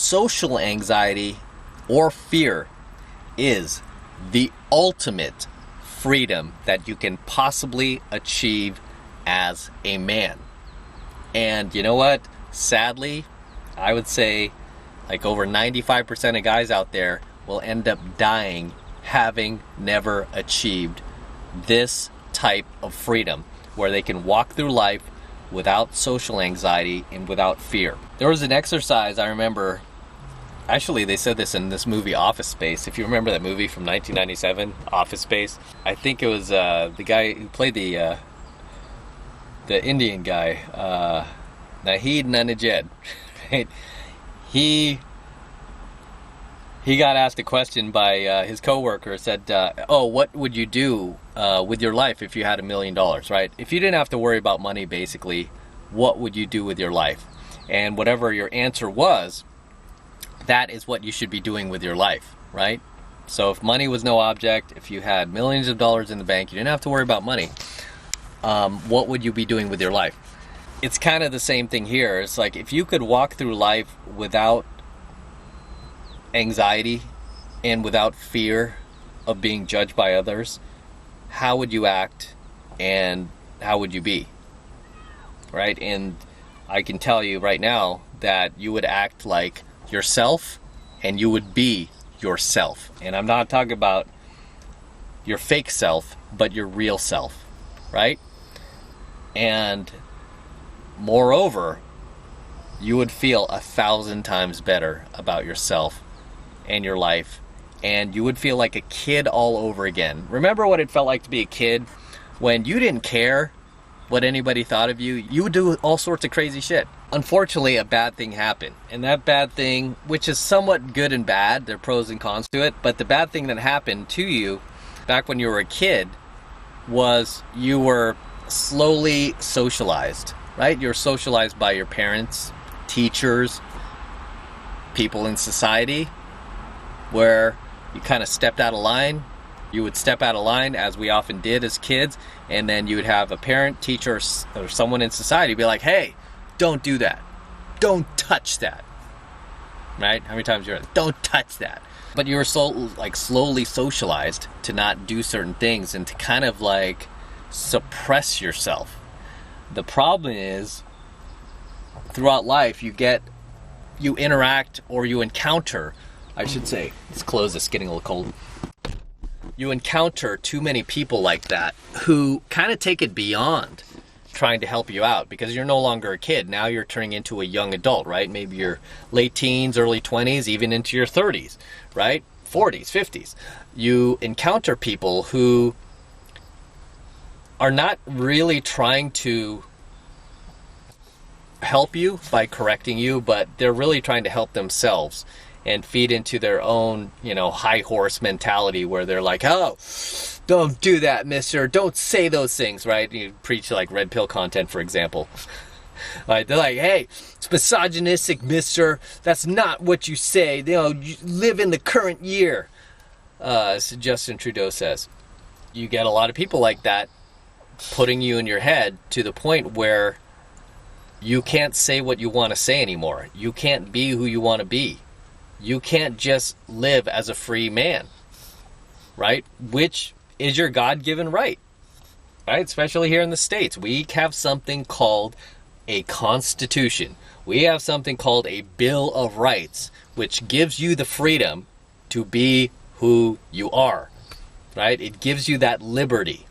social anxiety or fear is the ultimate freedom that you can possibly achieve as a man. And you know what? Sadly, I would say like over 95% of guys out there will end up dying having never achieved this type of freedom where they can walk through life without social anxiety and without fear. There was an exercise I remember, actually they said this in this movie Office Space. If you remember that movie from 1997, Office Space, I think it was the guy who played the Indian guy, Naheed Nanajed, right? He got asked a question by his coworker. Said, "Oh, what would you do with your life if you had $1 million?" Right? If you didn't have to worry about money, basically, what would you do with your life? And whatever your answer was, that is what you should be doing with your life, right? So if money was no object, if you had millions of dollars in the bank, you didn't have to worry about money. What would you be doing with your life? It's kind of the same thing here. It's like if you could walk through life without anxiety and without fear of being judged by others, how would you act and how would you be? Right? And I can tell you right now that you would act like yourself and you would be yourself. And I'm not talking about your fake self, but your real self, right? And moreover, you would feel 1,000 times better about yourself and your life, and you would feel like a kid all over again. Remember what it felt like to be a kid when you didn't care what anybody thought of you? You would do all sorts of crazy shit. Unfortunately, a bad thing happened, and that bad thing, which is somewhat good and bad, there are pros and cons to it, but the bad thing that happened to you back when you were a kid was you were slowly socialized, right? You were socialized by your parents, teachers, people in society, where you kind of stepped out of line. You would step out of line, as we often did as kids, and then you would have a parent, teacher, or someone in society be like, "Hey, don't do that. Don't touch that." Right? How many times you're like, "Don't touch that." But you were slowly socialized to not do certain things and to kind of like suppress yourself. The problem is, throughout life, you interact, or you encounter, I should say, let's close this, getting a little cold. You encounter too many people like that who kind of take it beyond trying to help you out, because you're no longer a kid. Now you're turning into a young adult, right? Maybe you're late teens, early 20s, even into your 30s, right? 40s, 50s. You encounter people who are not really trying to help you by correcting you, but they're really trying to help themselves and feed into their own, high horse mentality where they're like, "Oh, don't do that, mister. Don't say those things," right? You preach like red pill content, for example. Like, they're like, "Hey, it's misogynistic, mister. That's not what you say. You live in the current year," as Justin Trudeau says. You get a lot of people like that putting you in your head to the point where you can't say what you want to say anymore. You can't be who you want to be. You can't just live as a free man, right? Which is your God-given right, right? Especially here in the States. We have something called a Constitution. We have something called a Bill of Rights, which gives you the freedom to be who you are, right? It gives you that liberty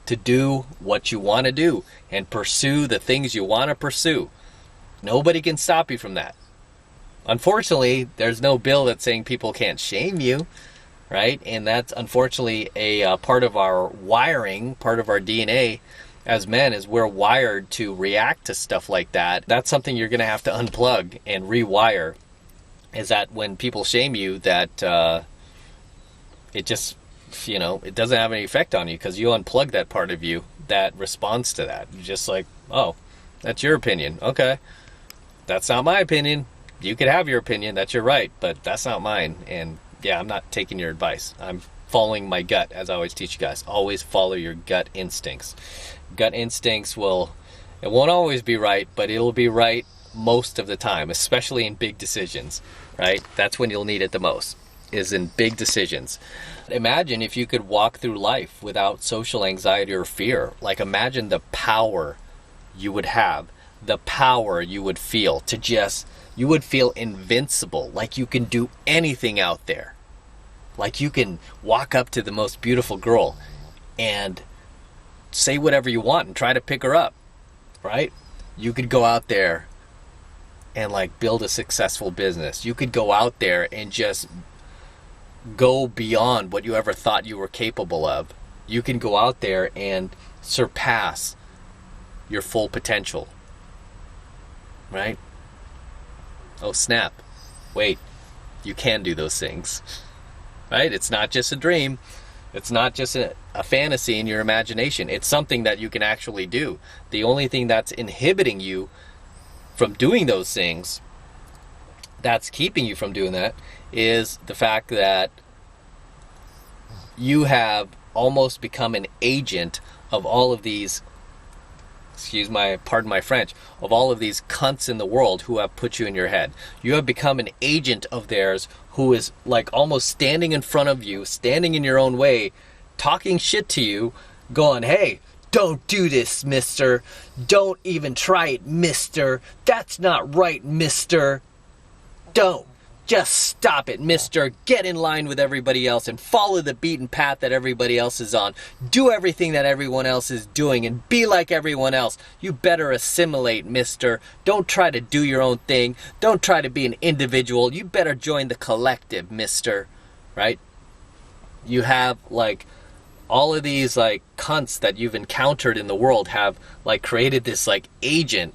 to do what you want to do and pursue the things you want to pursue. Nobody can stop you from that. Unfortunately, there's no bill that's saying people can't shame you, right? And that's unfortunately a part of our wiring, part of our DNA as men, is we're wired to react to stuff like that. That's something you're going to have to unplug and rewire, is that when people shame you, that it just, it doesn't have any effect on you, because you unplug that part of you that responds to that. You're just like, "Oh, that's your opinion. Okay. That's not my opinion. You could have your opinion. That's your right, but that's not mine. And yeah, I'm not taking your advice. I'm following my gut," as I always teach you guys. Always follow your gut instincts. Gut instincts it won't always be right, but it'll be right most of the time, especially in big decisions, right? That's when you'll need it the most, is in big decisions. Imagine if you could walk through life without social anxiety or fear. Like, imagine the power you would have, the power you would feel to just, you would feel invincible, like you can do anything out there. Like you can walk up to the most beautiful girl and say whatever you want and try to pick her up, right? You could go out there and like build a successful business. You could go out there and just go beyond what you ever thought you were capable of. You can go out there and surpass your full potential, right? Oh snap, wait, you can do those things, right? It's not just a dream. It's not just a fantasy in your imagination. It's something that you can actually do. The only thing that's inhibiting you from doing those things, that's keeping you from doing that, is the fact that you have almost become an agent of all of these, pardon my French, of all of these cunts in the world who have put you in your head. You have become an agent of theirs who is like almost standing in front of you, standing in your own way, talking shit to you, going, hey, don't do this, mister. Don't even try it, mister. That's not right, mister. Don't. Just stop it, mister. Get in line with everybody else and follow the beaten path that everybody else is on. Do everything that everyone else is doing and be like everyone else. You better assimilate, mister. Don't try to do your own thing. Don't try to be an individual. You better join the collective, mister. Right? You have like all of these like cunts that you've encountered in the world have like created this like agent,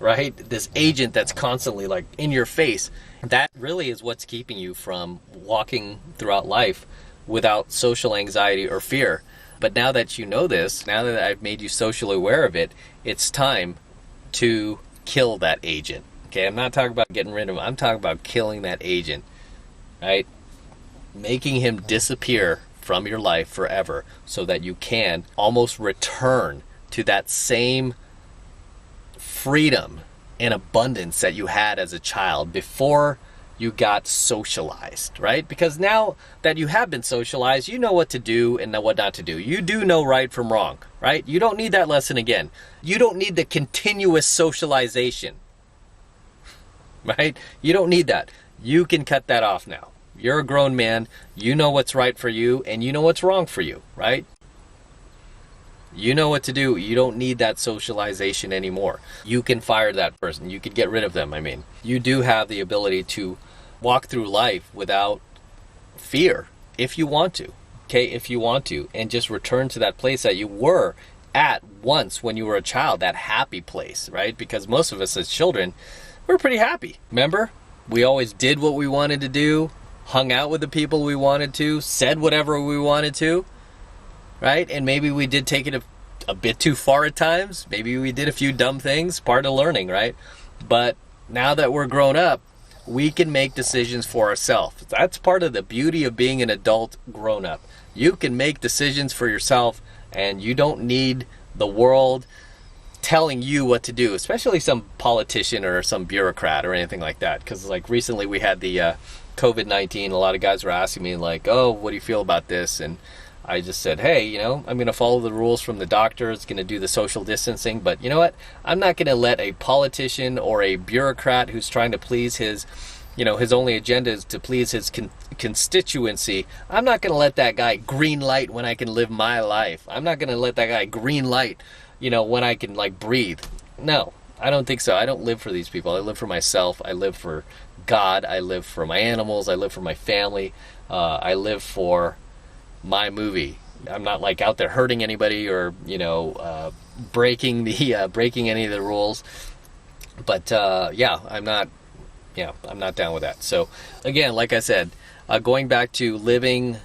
right? This agent that's constantly like in your face. That really is what's keeping you from walking throughout life without social anxiety or fear. But now that you know this, now that I've made you socially aware of it, it's time to kill that agent. Okay, I'm not talking about getting rid of him. I'm talking about killing that agent, right? Making him disappear from your life forever so that you can almost return to that same freedom and abundance that you had as a child before you got socialized, right? Because now that you have been socialized, you know what to do and what not to do. You do know right from wrong, right? You don't need that lesson again. You don't need the continuous socialization, right? You don't need that. You can cut that off now. You're a grown man. You know what's right for you and you know what's wrong for you, right? You know what to do. You don't need that socialization anymore. You can fire that person. You could get rid of them. I mean, you do have the ability to walk through life without fear if you want to. Okay, if you want to, and just return to that place that you were at once when you were a child, that happy place, right? Because most of us as children, we're pretty happy. Remember? We always did what we wanted to do, hung out with the people we wanted to, said whatever we wanted to. Right? And maybe we did take it a bit too far at times. Maybe we did a few dumb things, part of learning, right? But now that we're grown up, we can make decisions for ourselves. That's part of the beauty of being an adult grown up. You can make decisions for yourself and you don't need the world telling you what to do, especially some politician or some bureaucrat or anything like that. Because like recently we had the COVID-19, a lot of guys were asking me like, oh, what do you feel about this? And I just said, hey, you know, I'm going to follow the rules from the doctor. It's going to do the social distancing. But you know what? I'm not going to let a politician or a bureaucrat who's trying to please his, you know, his only agenda is to please his constituency. I'm not going to let that guy green light when I can live my life. I'm not going to let that guy green light, you know, when I can like breathe. No, I don't think so. I don't live for these people. I live for myself. I live for God. I live for my animals. I live for my family. I live for my movie. I'm not like out there hurting anybody or, you know, breaking any of the rules. But I'm not down with that. So again, like I said, going back to living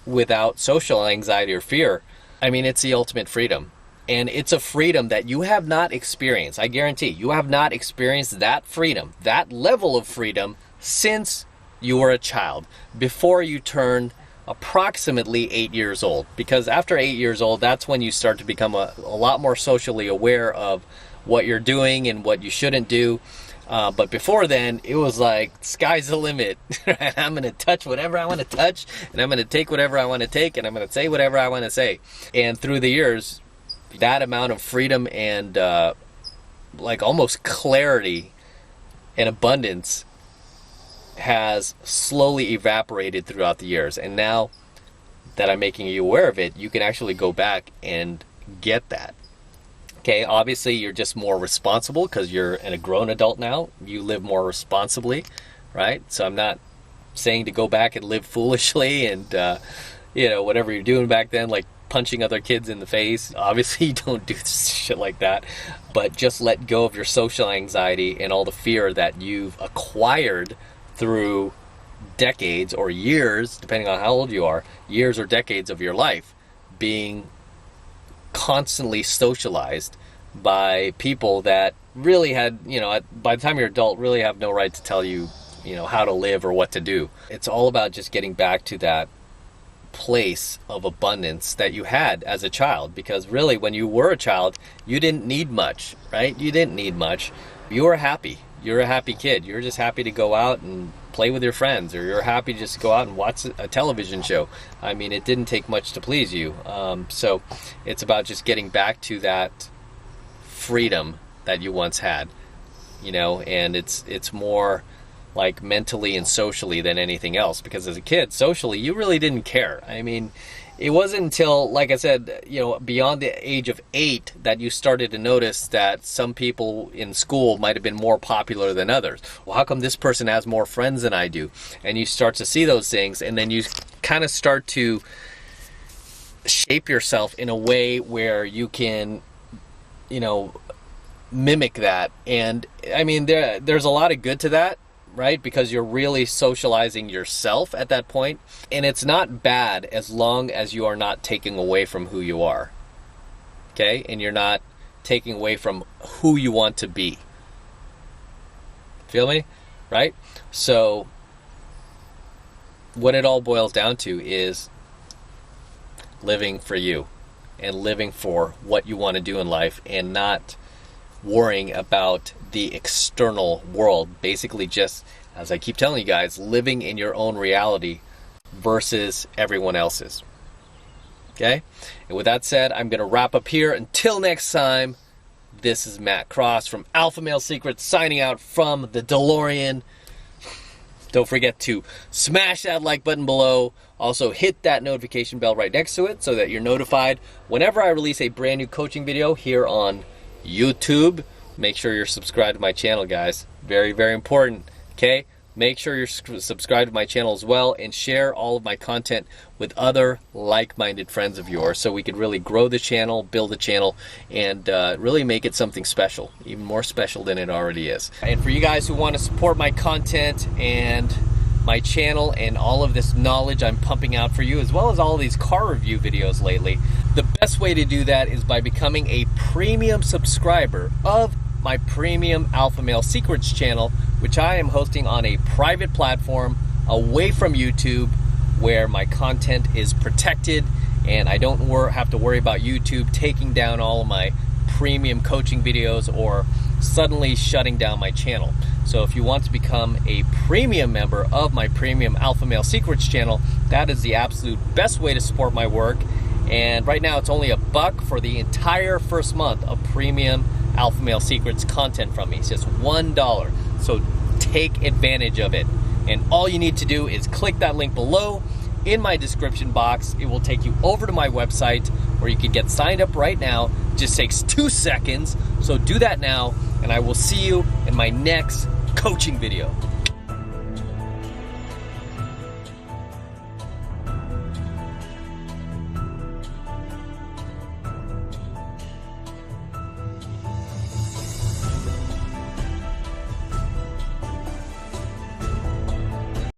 without social anxiety or fear, I mean, it's the ultimate freedom. And it's a freedom that you have not experienced. I guarantee you have not experienced that freedom, that level of freedom since you were a child, before you turned approximately 8 years old. Because after 8 years old, that's when you start to become a lot more socially aware of what you're doing and what you shouldn't do. But before then, it was like, sky's the limit. I'm going to touch whatever I want to touch, and I'm going to take whatever I want to take, and I'm going to say whatever I want to say. And through the years, that amount of freedom and like almost clarity and abundance has slowly evaporated throughout the years. And now that I'm making you aware of it, you can actually go back and get that. Okay, obviously you're just more responsible because you're a grown adult now. You live more responsibly, right? So I'm not saying to go back and live foolishly and, whatever you're doing back then, like punching other kids in the face. Obviously you don't do shit like that, but just let go of your social anxiety and all the fear that you've acquired through decades or years, depending on how old you are, years or decades of your life being constantly socialized by people that really had, by the time you're adult, really have no right to tell you, how to live or what to do. It's all about just getting back to that place of abundance that you had as a child, because really when you were a child, you didn't need much, right? You didn't need much. You were happy. You're a happy kid. You're just happy to go out and play with your friends, or you're happy just to go out and watch a television show. I mean, it didn't take much to please you. So it's about just getting back to that freedom that you once had, and it's more like mentally and socially than anything else, because as a kid, socially, you really didn't care. I mean, it wasn't until, like I said, beyond the age of 8 that you started to notice that some people in school might have been more popular than others. Well, how come this person has more friends than I do? And you start to see those things, and then you kind of start to shape yourself in a way where you can, mimic that. And I mean, there's a lot of good to that, right? Because you're really socializing yourself at that point. And it's not bad as long as you are not taking away from who you are. Okay? And you're not taking away from who you want to be. Feel me? Right? So what it all boils down to is living for you and living for what you want to do in life, and not worrying about the external world. Basically just, as I keep telling you guys, living in your own reality versus everyone else's. Okay? And with that said, I'm going to wrap up here. Until next time, this is Matt Cross from Alpha Male Secrets, signing out from the DeLorean. Don't forget to smash that like button below. Also hit that notification bell right next to it so that you're notified whenever I release a brand new coaching video here on YouTube. Make sure you're subscribed to my channel, guys. Very, very important. Okay? Make sure you're subscribed to my channel as well, and share all of my content with other like-minded friends of yours so we could really grow the channel, build the channel, and really make it something special, even more special than it already is. And for you guys who want to support my content and my channel and all of this knowledge I'm pumping out for you, as well as all of these car review videos lately, the best way to do that is by becoming a premium subscriber of my premium Alpha Male Secrets channel, which I am hosting on a private platform away from YouTube, where my content is protected and I don't have to worry about YouTube taking down all of my premium coaching videos or suddenly shutting down my channel. So if you want to become a premium member of my premium Alpha Male Secrets channel, that is the absolute best way to support my work. And right now it's only $1 for the entire first month of premium Alpha Male Secrets content from me. It's just $1. So take advantage of it. And all you need to do is click that link below in my description box. It will take you over to my website where you can get signed up right now. It just takes 2 seconds. So do that now, and I will see you in my next coaching video.